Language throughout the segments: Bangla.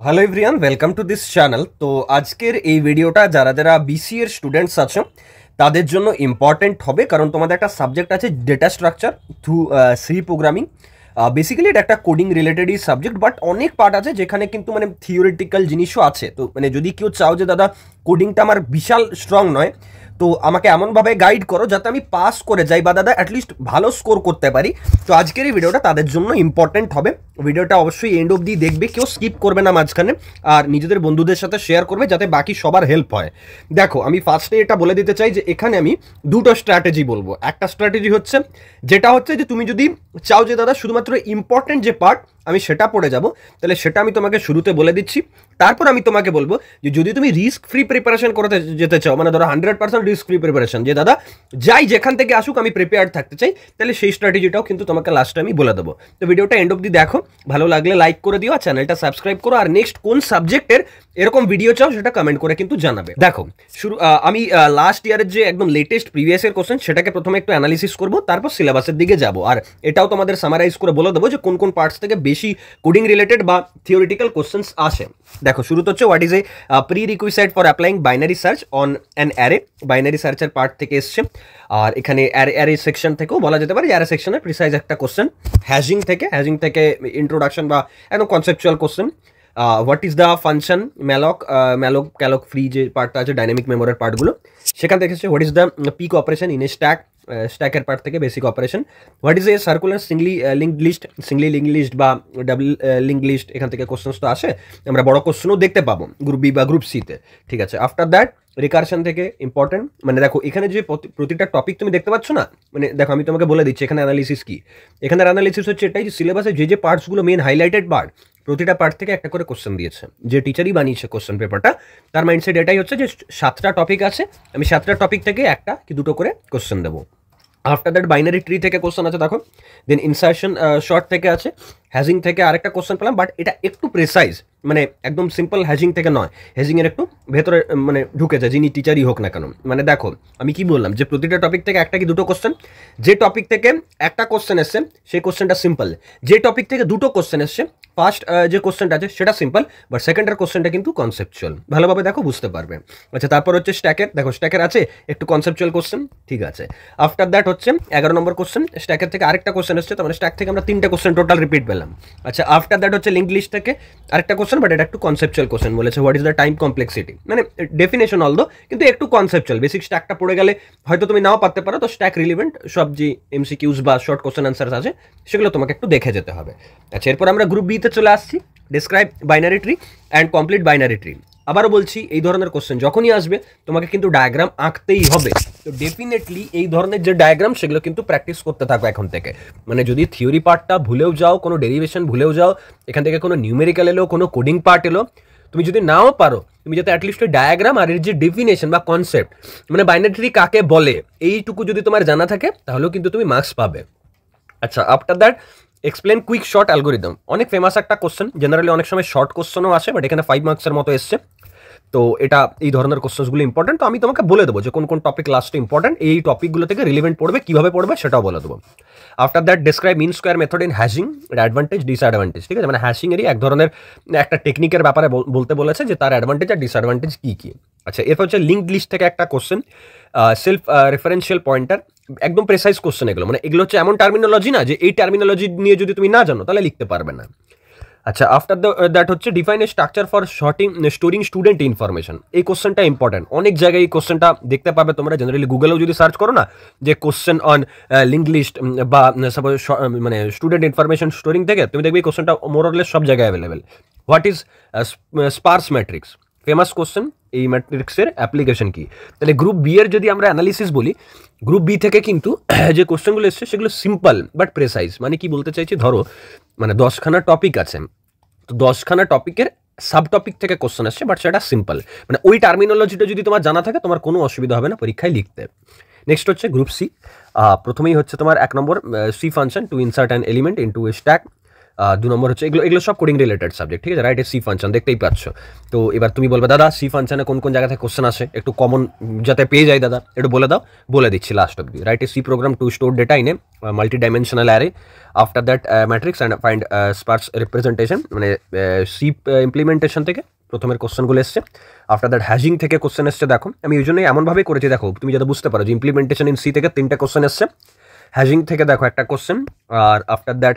Hello everyone, welcome to this channel. তো আজকের এই ভিডিওটা যারা যারা বিসি এর স্টুডেন্টস আছে তাদের জন্য ইম্পর্টেন্ট হবে, কারণ তোমাদের একটা সাবজেক্ট আছে data structure through C programming. Basically এটা একটা কোডিং রিলেটেডই সাবজেক্ট, বাট অনেক পার্ট আছে যেখানে কিন্তু মানে থিওরিটিক্যাল জিনিসও আছে। তো মানে যদি কেউ চাও যে দাদা কোডিংটা আমার বিশাল স্ট্রং নয়, তো আমাকে এমনভাবে গাইড করো যাতে আমি পাস করে যাই বা দাদা অ্যাটলিস্ট ভালো স্কোর করতে পারি, তো আজকের এই ভিডিওটা তাদের জন্য ইম্পর্টেন্ট হবে। ভিডিওটা অবশ্যই এন্ড অবধি দেখবে, কেউ স্কিপ করবে না মাঝখানে, আর নিজেদের বন্ধুদের সাথে শেয়ার করবে যাতে বাকি সবার হেল্প হয়। দেখো, আমি ফার্স্টে এটা বলে দিতে চাই যে এখানে আমি দুটো স্ট্র্যাটেজি বলবো। একটা স্ট্র্যাটেজি হচ্ছে যেটা হচ্ছে যে তুমি যদি চাও যে দাদা শুধুমাত্র ইম্পর্টেন্ট যে পার্ট আমি সেটা পড়ে যাব, তাহলে সেটা আমি তোমাকে শুরুতে বলে দিচ্ছি। তারপর আমি তোমাকে বলবো যে যদি তুমি রিস্ক ফ্রি প্রিপারেশন করতে যেতে চাও, মানে ধরো 100% রিস্ক ফ্রি প্রিপারেশন, যে দাদা যাই যেখান থেকে আসুক আমি প্রিপেয়ার্ড থাকতে চাই, তাহলে সেই স্ট্র্যাটেজিটাও কিন্তু তোমাকে লাস্টে আমি বলে দেবো। তো ভিডিওটা এন্ড অব্দি দেখো, ভালো লাগলে লাইক করে দিও, আর চ্যানেলটা সাবস্ক্রাইব করো, আর নেক্সট কোন সাবজেক্টের এরকম ভিডিও চাও সেটা কমেন্ট করে কিন্তু জানাবে। দেখো আমি লাস্ট ইয়ারের যে একদম লেটেস্ট প্রিভিয়াস ইয়ার কোশ্চেন সেটাকে প্রথমে একটু অ্যানালিসিস করবো, তারপর সিলেবাসের দিকে যাব, আর এটাও তোমাদের সামারাইজ করে বলে দেবো যে কোন কোন পার্টস থেকে বেশি কোডিং রিলেটেড বা থিওরিটিক্যাল কোশ্চেন্স আসে। দেখো, শুরুতে হচ্ছে what is A pre রিকুইসাইড for applying binary search on an array. Binary সার্চের পার্ট থেকে এসছে, আর এখানে অ্যারে সেকশন থেকেও বলা যেতে পারে অ্যারে সেকশনের প্রিসাইজ একটা কোশ্চেন। হ্যাজিং থেকে ইন্ট্রোডাকশন বা একদম conceptual question. What is the function calloc free যে পার্টটা আছে ডাইনামিক মেমোরির পার্টগুলো, সেখান থেকে এসছে। What is the peek operation in a স্ট্যাকের পার্ট থেকে basic operation. What is a circular singly link list বা ডাবল লিঙ্ক লিস্ট, এখান থেকে কোশ্চেন্স তো আসে, আমরা বড় কোশ্চেনও দেখতে পাবো গ্রুপ বি বা গ্রুপ সিতে। ঠিক আছে, আফটার দ্যাট রিকারশন থেকে ইম্পর্টেন্ট, মানে দেখো এখানে যে প্রতিটা টপিক তুমি দেখতে পাচ্ছ না, মানে দেখো আমি তোমাকে বলে দিচ্ছি এখানে অ্যানালিসিস কি। এখানে অ্যানালিসিস হচ্ছে এটাই যে সিলেবাসে যে পার্টসগুলো মেন হাইলাইটেড পার্ট, প্রতিটা পার্ট থেকে একটা করে কোশ্চেন দিয়েছে, যে টিচারই বানিয়েছে কোশ্চেন পেপারটা তার মাইন্ডসেট এটাই হচ্ছে যে 7টা টপিক আছে, আমি 7টা টপিক থেকে একটা কি দুটো করে কোশ্চেন দেবো। আফটার দ্যাট বাইনারি ট্রি থেকে কোশ্চেন আছে দেখো, দেন ইনসার্শন শর্ট থেকে আছে, হ্যাজিং থেকে আরেকটা কোশ্চেন পেলাম, বাট এটা একটু প্রেসাইজ, মানে একদম সিম্পল হ্যাজিং থেকে নয়, হ্যাজিংয়ের একটু ভেতরে মানে ঢুকে যায় যিনি টিচারই হোক না কেন। মানে দেখো আমি কি বললাম যে প্রতিটা টপিক থেকে একটা কি দুটো কোশ্চেন, যে টপিক থেকে একটা কোশ্চেন এসছে সেই কোশ্চেনটা সিম্পল, যে টপিক থেকে দুটো কোশ্চেন এসছে ফার্স্ট যে কোশ্চেনটা আছে সেটা সিম্পল, বাট সেকেন্ডের কোশ্চেনটা কিন্তু কনসেপচুয়াল, ভালোভাবে দেখো বুঝতে পারবে। আচ্ছা, তারপর হচ্ছে স্ট্যাকের, দেখো স্ট্যাকের আছে একটু কনসেপচুয়াল কোশ্চেন, ঠিক আছে। আফটার দ্যাট হচ্ছে 11 নম্বর কোশ্চেন, স্ট্যাকের থেকে আরেকটা কোশ্চেন এসছে, তার মানে স্ট্যাক থেকে আমরা 3টে কোশ্চেন টোটাল রিপিট পেলাম। আচ্ছা, আফটার দ্যাট হচ্ছে লিঙ্ক লিস্ট থেকে আরেকটা কোশ্চেন, বাট এটা একটু কনসেপচুয়াল কোশ্চেন বলেছে। What is the time complexity, মানে ডেফিনেশন অলদো কিন্তু একটু কনসেপচুয়াল, বেসিক স্ট্যাকটা পড়ে গেলে হয়তো তুমি নাও পারতে পারো, তো স্ট্যাক রিলিভেন্ট সব যে এমসিকিউজ বা শর্ট কোশ্চেন আনসার আছে সেগুলো তোমাকে একটু দেখে যেতে হবে। আচ্ছা, এরপর আমরা গ্রুপ বিতে চলে আসছি, describe binary tree and complete binary tree. আবারও বলছি, এই ধরনের কোশ্চেন যখনই আসবে তোমাকে কিন্তু ডায়াগ্রাম আঁকতেই হবে, তো ডেফিনেটলি এই ধরনের যে ডায়াগ্রাম সেগুলো কিন্তু প্র্যাকটিস করতে থাকো এখন থেকে। মানে যদি থিওরি পার্টটা ভুলেও যাও, কোনো ডেরিভেশন ভুলেও যাও, এখান থেকে কোনো নিউমেরিক্যাল এলো, কোনো কোডিং পার্ট এলো, তুমি যদি নাও পারো, তুমি যাতে অ্যাটলিস্ট ওই ডায়াগ্রাম আর এর যে ডেফিনেশন বা কনসেপ্ট, মানে বাইনারি ট্রি কাকে বলে এইটুকু যদি তোমার জানা থাকে তাহলেও কিন্তু তুমি মার্কস পাবে। আচ্ছা, after that explain quick short algorithm, অনেক ফেমাস একটা কোশ্চেন, জেনারেলি অনেক সময় শর্ট কোশ্চেনও আসে, বাট এখানে 5 মার্কসের মতো এসছে। তো এটা এই ধরনের কোশ্চেনগুলো ইম্পর্টেন্ট, তো আমি তোমাকে বলে দেবো যে কোন কোন টপিক লাস্টে ইম্পর্টেন্ট, এই টপিকগুলো থেকে রিলেভেন্ট পড়বে, কীভাবে পড়বে সেটাও বলে দেবো। After that describe mean square method in hashing, advantage disadvantage, ঠিক আছে, মানে হ্যাশিংয়েরই এক ধরনের একটা টেকনিকের ব্যাপারে বলতে বলেছে যে তার অ্যাডভান্টেজ আর ডিসঅ্যাডভান্টেজ কী কী। আচ্ছা, এরপর হচ্ছে লিঙ্ক লিস্ট থেকে একটা কোশ্চেন, সেলফ রেফারেন্সিয়াল পয়েন্টার, একদম প্রেসাইজ কোশ্চেন এগুলো, মানে এগুলো হচ্ছে এমন টার্মিনোলজি না যে এই টার্মিনোলজি নিয়ে যদি তুমি না জানো তাহলে লিখতে পারবে না। আচ্ছা, আফটার দ্যাট হচ্ছে define a structure for storing student information, এই কোশ্চেনটা ইম্পর্টেন্ট, অনেক জায়গায় এই কোশ্চেনটা দেখতে পাবে তোমরা, জেনারেলি গুগলেও যদি সার্চ করো না যে কোশ্চেন অন লিঙ্ক লিস্ট বা সাপোজ মানে স্টুডেন্ট ইনফরমেশন স্টোরিং থেকে, তুমি দেখবে এই কোশ্চেনটা মোরলেস সব জায়গায় available. What is Spurs matrix, famous question, এই ম্যাট্রিক্সের অ্যাপ্লিকেশন কি। তাহলে গ্রুপ বি এর যদি আমরা অ্যানালিসিস বলি, গ্রুপ বি থেকে কিন্তু যে কোশ্চেনগুলো এসছে সেগুলো সিম্পল বাট প্রেসাইজ, মানে কি বলতে চাইছি, ধরো মানে 10খানা টপিক আছে, তো 10খানা টপিকের সাব টপিক থেকে কোশ্চেন আসছে, বাট সেটা সিম্পল, মানে ওই টার্মিনোলজিটা যদি তোমার জানা থাকে তোমার কোনো অসুবিধা হবে না পরীক্ষায় লিখতে। নেক্সট হচ্ছে গ্রুপ সি, প্রথমেই হচ্ছে তোমার 1 নম্বর C function to insert an element into a stack, দু নম্বর হচ্ছে এগুলো এগুলো সব কোডিং রিলেটেড সাবজেক্ট, ঠিক আছে। রাইট এ সি ফাংশন দেখতেই পাচ্ছ। তো এবার তুমি বলবে দাদা সি ফাংশনে কোন কোন জায়গা থেকে কোশ্চেন আসে, একটু কমন যাতে পেয়ে যায় দাদা একটু বলে দাও। বলে দিচ্ছি লাস্ট অব্দি। Write a C program to store data in a multi dimensional array, after that matrix and find sparse representation, মানে সি ইমপ্লিমেন্টেশন থেকে প্রথমের কোশ্চেনগুলো এসছে। আফটার দ্যাট হ্যাশিং থেকে কোশ্চেন এসছে। দেখো আমি ওই জন্যই এমনভাবে করেছি, দেখো তুমি যাতে বুঝতে পারো যে ইমপ্লিমেন্টেশন ইন সি থেকে 3টে কোশ্চেন এসছে, হ্যাশিং থেকে দেখো একটা কোশ্চেন, আর আফটার দ্যাট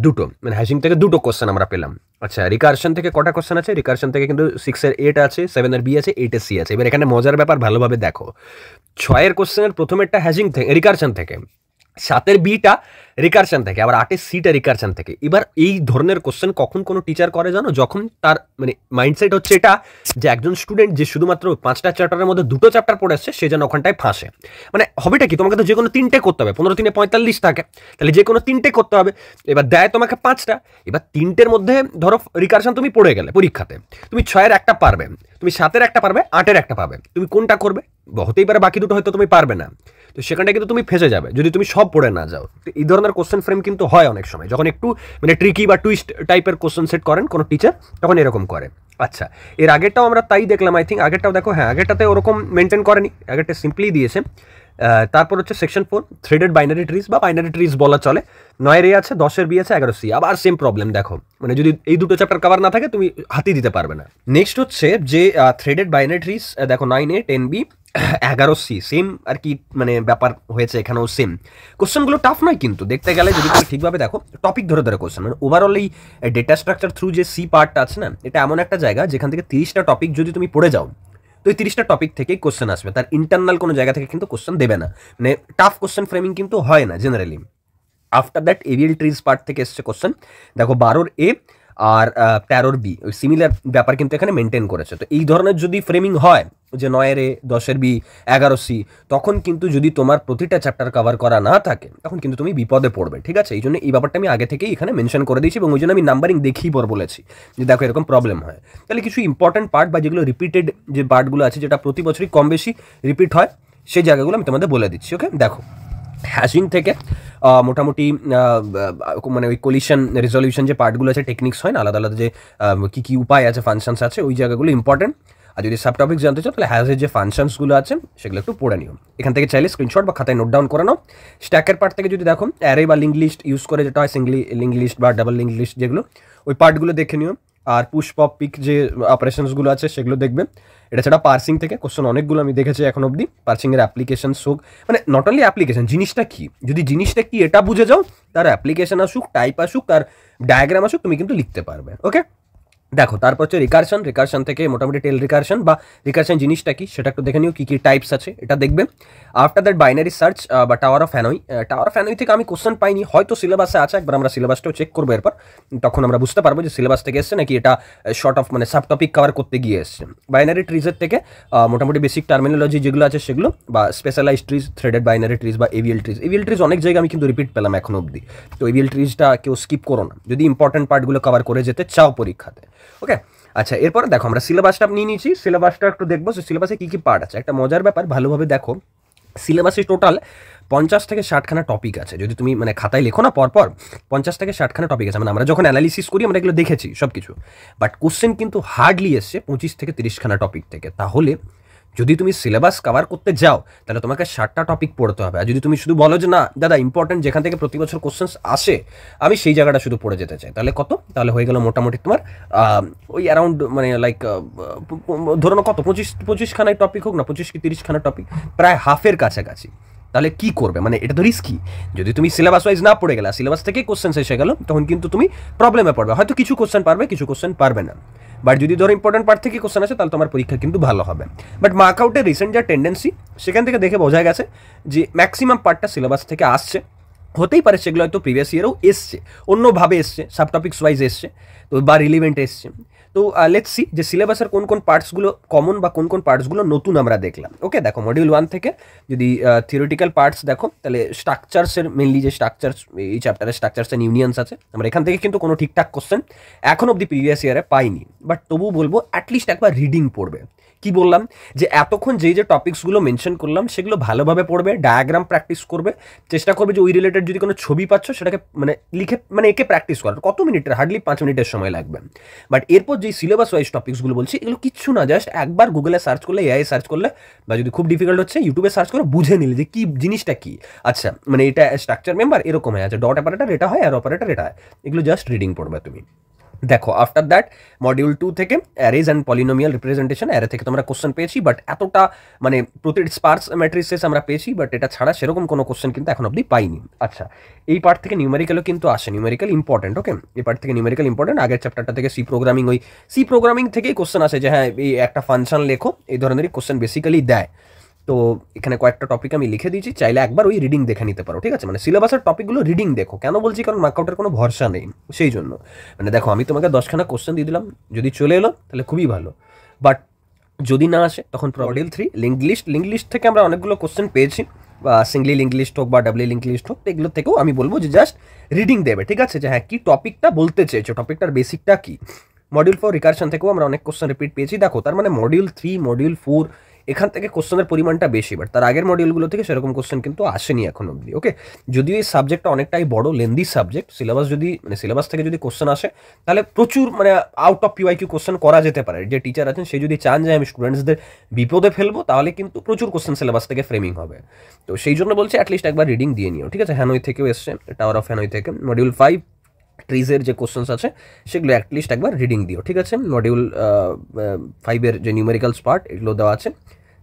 দুটো, মানে হ্যাশিং থেকে দুটো কোশ্চেন আমরা পেলাম। আচ্ছা রিকারশন থেকে কটা কোশ্চেন আছে? রিকারশন থেকে কিন্তু 6-এর 8 আছে, 7-এর বি আছে, 8-এর সি আছে। এবার এখানে মজার ব্যাপার ভালোভাবে দেখো, 6-এর কোশ্চেনের প্রথমেরটা হ্যাশিং থেকে রিকারশন থেকে, 7-এর বিটা রিকারশন থেকে, আবার 8-এর সিটা রিকারশন থেকে। এবার এই ধরনের কোশ্চেন কখন কোনো টিচার করে জানো? যখন তার মানে মাইন্ডসেট হচ্ছে এটা যে একজন স্টুডেন্ট যে শুধুমাত্র 5টা চ্যাপ্টারের মধ্যে 2টো চ্যাপ্টার পড়ে আসছে সে যেন ওখানটায় ফাঁসে। মানে হবেটা কি, তোমাকে তো যে কোনো 3টে করতে হবে, 15-3 45 থাকে, তাহলে যে কোনো 3টে করতে হবে। এবার দেয় তোমাকে 5টা, এবার 3টের মধ্যে ধরো রিকারশন তুমি পড়ে গেলে পরীক্ষাতে, তুমি 6-এর একটা পারবে, তুমি 7-এর একটা পারবে, 8-এর একটা পাবে, তুমি কোনটা করবে? হতেই পারে বাকি দুটো হয়তো তুমি পারবে না, তো সেখানটা কিন্তু তুমি ফেসে যাবে যদি তুমি সব পড়ে না যাও। তো এই ধরনের কোশ্চেন ফ্রেম কিন্তু হয় অনেক সময়, যখন একটু মানে ট্রিকি বা টুইস্ট টাইপের কোশ্চেন সেট করেন কোনো টিচার, তখন এরকম করে। আচ্ছা এর আগেরটাও আমরা তাই দেখলাম, আই থিঙ্ক আগেরটাও দেখো, হ্যাঁ আগেরটাতে ওরকম মেনটেন করেনি, আগেরটা সিম্পলি দিয়েছে। তারপর হচ্ছে সেকশন 4 থ্রেডেড বাইনারি ট্রিজ বা বাইনারি ট্রিজ বলা চলে, 9-এর এ আছে, 10-এর বি আছে, 11-এর সি। আবার সেম প্রবলেম দেখো, মানে যদি এই দুটো চ্যাপ্টার কভার না থাকে তুমি হাতই দিতে পারবে না। নেক্সট হচ্ছে যে থ্রেডেড বাইনারি ট্রিজ, দেখো 9-এ 10B 11-C সেম আর কি, মানে ব্যাপার হয়েছে এখানেও সেম। কোশ্চেনগুলো টাফ নয় কিন্তু দেখতে গেলে, যদি তুমি ঠিকভাবে দেখো টপিক ধরে ধরে কোশ্চেন, মানে ওভারঅল এই ডেটা স্ট্রাকচার থ্রু যে সি পার্টটা আছে না, এটা এমন একটা জায়গা যেখান থেকে 30টা টপিক যদি তুমি পড়ে যাও, তো এই 30টা টপিক থেকেই কোশ্চেন আসবে, তার ইন্টারনাল কোনো জায়গা থেকে কিন্তু কোশ্চেন দেবে না, মানে টাফ কোশ্চেন ফ্রেমিং কিন্তু হয় না generally. After that AVL trees part থেকে এসছে কোশ্চেন, দেখো 12-এর এ আর 13-এর বি, ওই সিমিলার ব্যাপার কিন্তু এখানে মেনটেন করেছে। তো এই ধরনের যদি ফ্রেমিং হয় যে 9-এর এ, 10-এর বি, 11-এর সি, তখন কিন্তু যদি তোমার প্রতিটা চ্যাপ্টার কভার করা না থাকে তখন কিন্তু তুমি বিপদে পড়বে, ঠিক আছে। এই জন্য এই ব্যাপারটা আমি আগে থেকেই এখানে মেনশন করে দিয়েছি, এবং ওই জন্য আমি নাম্বারিং দেখেই পর বলেছি যে দেখো এরকম প্রবলেম হয়। তাহলে কিছু ইম্পর্টেন্ট পার্ট বা যেগুলো রিপিটেড যে পার্টগুলো আছে, যেটা প্রতি বছরই কম বেশি রিপিট হয়, সেই জায়গাগুলো আমি তোমাদের বলে দিচ্ছি। ওকে দেখো হ্যাশিং থেকে মোটামুটি মানে ওই কোলিশন রেজলিউশন যে পার্টগুলো আছে, টেকনিক্স হয় না আলাদা আলাদা, যে কী কী উপায় আছে, ফাংশনস আছে, ওই জায়গাগুলো ইম্পর্টেন্ট। আর যদি সাব টপিক জানতে চাও তাহলে হ্যাজের যে ফাংশনসগুলো আছে সেগুলো একটু পড়ে নিও, এখান থেকে চাইলে স্ক্রিনশট বা খাতায় নোট ডাউন করে নাও। স্ট্যাকের পার্ট থেকে যদি দেখো অ্যারে বা লিঙ্ক লিস্ট ইউজ করে, যেটা হয় সিঙ্গলি লিঙ্ক লিস্ট বা ডাবল লিঙ্ক লিস্ট, যেগুলো ওই পার্টগুলো দেখে নিও। আর পুশ পপ পিক যে অপারেশনসগুলো আছে সেগুলো দেখবে। এটা ছাড়া পার্সিং থেকে কোশ্চেন অনেকগুলো আমি দেখেছি এখন অবধি, পার্সিংয়ের অ্যাপ্লিকেশন হোক, মানে নট অনলি অ্যাপ্লিকেশন, জিনিসটা কি, যদি জিনিসটা কি এটা বুঝে যাও, তার অ্যাপ্লিকেশন আসুক, টাইপ আসুক, তার ডায়াগ্রাম আসুক, তুমি কিন্তু লিখতে পারবে। ওকে দেখো তারপর হচ্ছে রিকারশন থেকে মোটামুটি টেল রিকারশন বা রিকারশন জিনিসটা কি সেটা একটু দেখে নিও, কী কী টাইপস আছে এটা দেখবে। আফটার দ্যাট বাইনারি সার্চ বা টাওয়ার অফ হ্যানয় থেকে আমি কোশ্চেন পাইনি, হয়তো সিলেবাসে আছে, একবার আমরা সিলেবাসটাও চেক করবো এরপর, তখন আমরা বুঝতে পারবো যে সিলেবাস থেকে এসছে নাকি এটা শর্ট অফ মানে সাব টপিক কভার করতে গিয়ে এসছে। বাইনারি ট্রিজের থেকে মোটামুটি বেসিক টার্মিনোলজি যেগুলো আছে সেগুলো, বা specialize trees, threaded binary trees বা এভিএল ট্রিজ অনেক জায়গায় আমি কিন্তু রিপিট পেলাম এখন অবধি। তো এভিএল ট্রিজটা কেউ স্কিপ করো না যদি ইম্পর্টেন্ট পার্টগুলো কভার করে যেতে চাও পরীক্ষাতে। ওকে আচ্ছা এরপরে দেখো আমরা সিলেবাসটা নিয়ে নিয়েছি, সিলেবাসটা একটু দেখবো যে সিলেবাসে কী কী পার্ট আছে। একটা মজার ব্যাপার, ভালোভাবে দেখো, সিলেবাসে টোটাল 50 থেকে 60খানা টপিক আছে। যদি তুমি মানে খাতায় লেখো না পরপর, 50 থেকে 60খানা টপিক আছে, মানে আমরা যখন অ্যানালিসিস করি আমরা এগুলো দেখেছি সব কিছু, বাট কোশ্চেন কিন্তু হার্ডলি এসছে 25 থেকে 30খানা টপিক থেকে। তাহলে যদি তুমি সিলেবাস কভার করতে যাও তাহলে তোমাকে 60টা টপিক পড়তে হবে। আর যদি তুমি শুধু বলো যে না দাদা ইম্পর্টেন্ট যেখান থেকে প্রতি বছর কোশ্চেন্স আসে আমি সেই জায়গাটা শুধু পড়ে যেতে চাই, তাহলে কত, তাহলে হয়ে গেল মোটামুটি তোমার ওই অ্যারাউন্ড মানে লাইক ধরো না কত 25খানায় টপিক হোক না, 25 কি 30খানা টপিক, প্রায় হাফের কাছাকাছি। তাহলে কি করবে, মানে এটা তো রিস্কি। যদি তুমি সিলেবাস ওয়াইজ না পড়ে গেলে, সিলেবাস থেকেই কোশ্চেন এসে গেল, তখন কিন্তু তুমি প্রবলেমে পড়বে। হয়তো কিছু কোশ্চেন পারবে, কিছু কোশ্চেন পারবে না, বাট যদি ধরো ইম্পর্টেন্ট পার্ট থেকে কোশ্চেন আসে তাহলে তোমার পরীক্ষা কিন্তু ভালো হবে। বাট মার্ক আউটের রিসেন্ট যা টেন্ডেন্সি সেখান থেকে দেখে বোঝা গেছে যে ম্যাক্সিমাম পার্টটা সিলেবাস থেকে আসছে। হতেই পারে সেগুলো হয়তো প্রিভিয়াস ইয়ারেও এসছে, অন্যভাবে এসছে, সাব টপিক্স ওয়াইজ এসছে, তো বা রিলিভেন্ট এসছে। তো লেটস সি যে সিলেবাসের কোন কোন পার্টসগুলো কমন বা কোন কোন পার্টসগুলো নতুন আমরা দেখলাম। ওকে দেখো মডিউল 1 থেকে যদি থিওরিটিক্যাল পার্টস দেখো, তাহলে স্ট্রাকচার্সের মেনলি যে স্ট্রাকচার্স, এই চ্যাপ্টারের স্ট্রাকচার্স অ্যান্ড ইউনিয়ন্স আছে, আমরা এখান থেকে কিন্তু কোনো ঠিকঠাক কোশ্চেন এখন অব্দি প্রিভিয়াস ইয়ারে পাইনি, বাট তবু বলবো অ্যাটলিস্ট একবার রিডিং পড়বে। কি বললাম যে এতক্ষণ যেই যে টপিকসগুলো মেনশন করলাম সেগুলো ভালোভাবে পড়বে, ডায়াগ্রাম প্র্যাকটিস করবে, চেষ্টা করবে যে ওই রিলেটেড যদি কোনো ছবি পাচ্ছ সেটাকে মানে লিখে মানে একে প্র্যাকটিস করার। কত মিনিটের? হার্ডলি 5 মিনিটের সময় লাগবে। বাট এরপর যেই সিলেবাস ওয়াইজ টপিকসগুলো বলছি এগুলো কিচ্ছু না, জাস্ট একবার গুগলে সার্চ করলে, এআই সার্চ করলে, বা যদি খুব ডিফিকাল্ট হচ্ছে ইউটিউবে সার্চ করে বুঝে নিলে যে কি জিনিসটা কি। আচ্ছা মানে এটা স্ট্রাকচার মেম্বার এরকম হয়, আচ্ছা ডট অপারেটর এটা হয়, আর অপারেটর এটা হয়, এগুলো জাস্ট রিডিং পড়বে তুমি। দেখো আফটার দ্যাট মডিউল 2 থেকে অ্যারেজ অ্যান্ড পলিনোমিয়াল রিপ্রেজেন্টেশন, অ্যারে থেকে তোমরা কোশ্চেন পেয়েছি, বাট এতটা মানে প্রতিটি স্পার্স ম্যাট্রিসেস আমরা পেয়েছি, বাট এটা ছাড়া সেরকম কোনো কোশ্চেন কিন্তু এখন অবধি পাইনি। আচ্ছা এই পার্ট থেকে নিউমেরিক্যালও কিন্তু আসে, নিউমেরিক্যাল ইম্পর্টেন্ট, ওকে এই পার্ট থেকে নিউমেরিক্যাল ইম্পর্টেন্ট। আগের চ্যাপ্টারটা থেকে সি প্রোগ্রামিং, ওই সি প্রোগ্রামিং থেকেই কোশ্চেন আসে যে হ্যাঁ এই একটা ফাংশন লেখো, এই ধরনেরই কোশ্চেন বেসিক্যালি দেয়। তো এখানে কয়েকটা টপিক আমি লিখে দিয়েছি, চাইলে একবার ওই রিডিং দেখে নিতে পারো, ঠিক আছে? মানে সিলেবাসের টপিকগুলো রিডিং দেখো। কেন বলছি? কারণ মার্কআউটের কোনো ভরসা নেই, সেই জন্য। মানে দেখো আমি তোমাকে 10খানা কোশ্চেন দিয়ে দিলাম, যদি চলে এলো তাহলে খুবই ভালো, বাট যদি না আসে তখন মডিউল 3 লিঙ্ক লিস্ট থেকে আমরা অনেকগুলো কোশ্চেন পেয়েছি, বা সিঙ্গলি লিঙ্ক লিস্ট হোক বা ডাবলি লিঙ্ক লিস্ট হোক, এগুলো থেকেও আমি বলবো যে জাস্ট রিডিং দেবে, ঠিক আছে? যে হ্যাঁ কি টপিকটা বলতে চেয়েছো, টপিকটার বেসিকটা কি। মডিউল 4 রিকারশন থেকেও আমরা অনেক কোশ্চেন রিপিট পেয়েছি। দেখো তার মানে মডিউল 3 মডিউল 4 এখান থেকে কোশ্চেনের পরিমাণটা বেশি, বাট তার আগের মডিউলগুলো থেকে সেরকম কোশ্চেন কিন্তু আসেনি এখন অবধি, ওকে? যদিও এই সাবজেক্টটা অনেকটাই বড় লেন্দি সাবজেক্ট, সিলেবাস যদি মানে সিলেবাস থেকে যদি কোশ্চেন আসে তাহলে প্রচুর মানে আউট অফ পিওয়াইকিউ কোশ্চেন করা যেতে পারে। যে টিচার আছেন সে যদি চান যে আমি স্টুডেন্টসদের বিপদে ফেলবো, তাহলে কিন্তু প্রচুর কোশ্চেন সিলেবাস থেকে ফ্রেমিং হবে। তো সেই জন্য বলছি অ্যাটলিস্ট একবার রিডিং দিয়ে নিও, ঠিক আছে? হ্যানয় থেকেও এসছে, টাওয়ার অফ হ্যানয় থেকে। মডিউল 5 ট্রিজের যে কোশ্চেন্স আছে সেগুলো অ্যাটলিস্ট একবার রিডিং দিও, ঠিক আছে? মডিউল 5-এর যে নিউমেরিক্যালস পার্ট এগুলো দেওয়া আছে,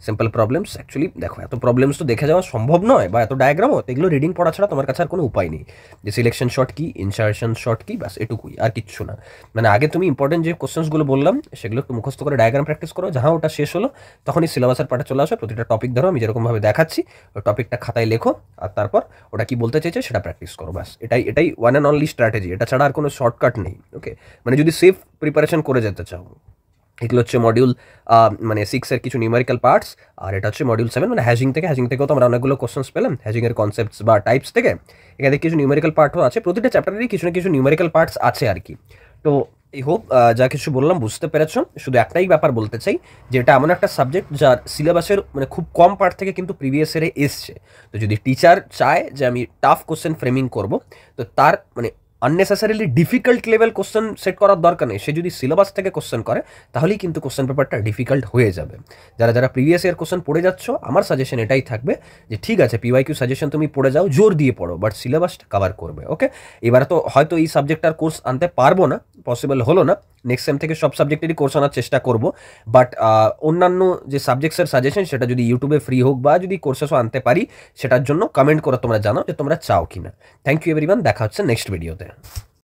সিম্পল প্রবলেমস। অ্যাকচুয়ালি দেখো এত প্রবলেমস তো দেখে যাওয়া সম্ভব নয়, বা এত ডায়াগ্রামও, এগুলো রিডিং পড়া ছাড়া তোমার কাছে আর কোনো উপায় নেই। যে সিলেকশন শর্ট কি, ইনসার্শন শর্ট কি, ব্যাস এটুকুই, আর কিচ্ছু না। মানে আগে তুমি ইম্পর্টেন্ট যে কোশ্চেন্সগুলো বললাম সেগুলো একটু মুখস্থ করে ডায়াগ্রাম প্র্যাকটিস করো, যাহা ওটা শেষ হলো তখনই সিলেবাসের পার্টে চলে আসো। প্রতিটা টপিক ধরো, আমি যেরকমভাবে দেখাচ্ছি ওই টপিকটা খাতায় লেখো, আর তারপর ওটা কি বলতে চাইছে সেটা প্র্যাকটিস করো, ব্যাস। এটাই ওয়ান অ্যান্ড অনলি স্ট্র্যাটেজি, এটা ছাড়া আর কোনো শর্টকাট নেই, ওকে? মানে যদি সেফ প্রিপারেশন করে যেতে চাও। এগুলো হচ্ছে মডিউল মানে 6-এর কিছু নিউমেরিক্যাল পার্টস, আর এটা হচ্ছে মডিউল 7 মানে হ্যাশিং থেকেও তো আমরা অনেকগুলো কোশ্চেন্স পেলাম, হ্যাশিংয়ের কনসেপ্টস বা টাইপস থেকে। এখানে কিছু নিউমেরিক্যাল পার্টও আছে, প্রতিটা চ্যাপ্টারেরই কিছু না কিছু নিউমেরিক্যাল পার্টস আছে আর কি। তো এই হোপ যা কিছু বললাম বুঝতে পেরেছো। শুধু একটাই ব্যাপার বলতে চাই, যে এটা এমন একটা সাবজেক্ট যার সিলেবাসের মানে খুব কম পার্ট থেকে কিন্তু প্রিভিয়াস ইয়ারে এসছে। তো যদি টিচার চায় যে আমি টাফ কোশ্চেন ফ্রেমিং করব, তো তার মানে unnecessarily difficult level question set করার দরকার নেই। সে যদি সিলেবাস থেকে কোশ্চেন করে তাহলেই কিন্তু কোশ্চেন পেপারটা ডিফিকাল্ট হয়ে যাবে। যারা প্রিভিয়াস ইয়ার কোশ্চেন পড়ে যাচ্ছ, আমার সাজেশন এটাই থাকবে যে ঠিক আছে পিওয়াইকিউ সাজেশন তুমি পড়ে যাও, জোর দিয়ে পড়ো, বাট সিলেবাসটা কভার করবে, ওকে? এবারে তো হয়তো এই সাবজেক্টটার কোর্স আনতে পারবো না, পসিবল হলো না। নেক্সট টাইম থেকে সব সাবজেক্টেরই কোর্স আনার চেষ্টা করব, বাট অন্যান্য যে সাবজেক্টসের সাজেশন সেটা যদি ইউটিউবে ফ্রি হোক বা যদি কোর্সেসও আনতে পারি, সেটার জন্য কমেন্ট করে তোমরা জানাও যে তোমরা চাও কিনা। থ্যাংক ইউ এভরিওয়ান, দেখা হচ্ছে নেক্সট ভিডিওতে।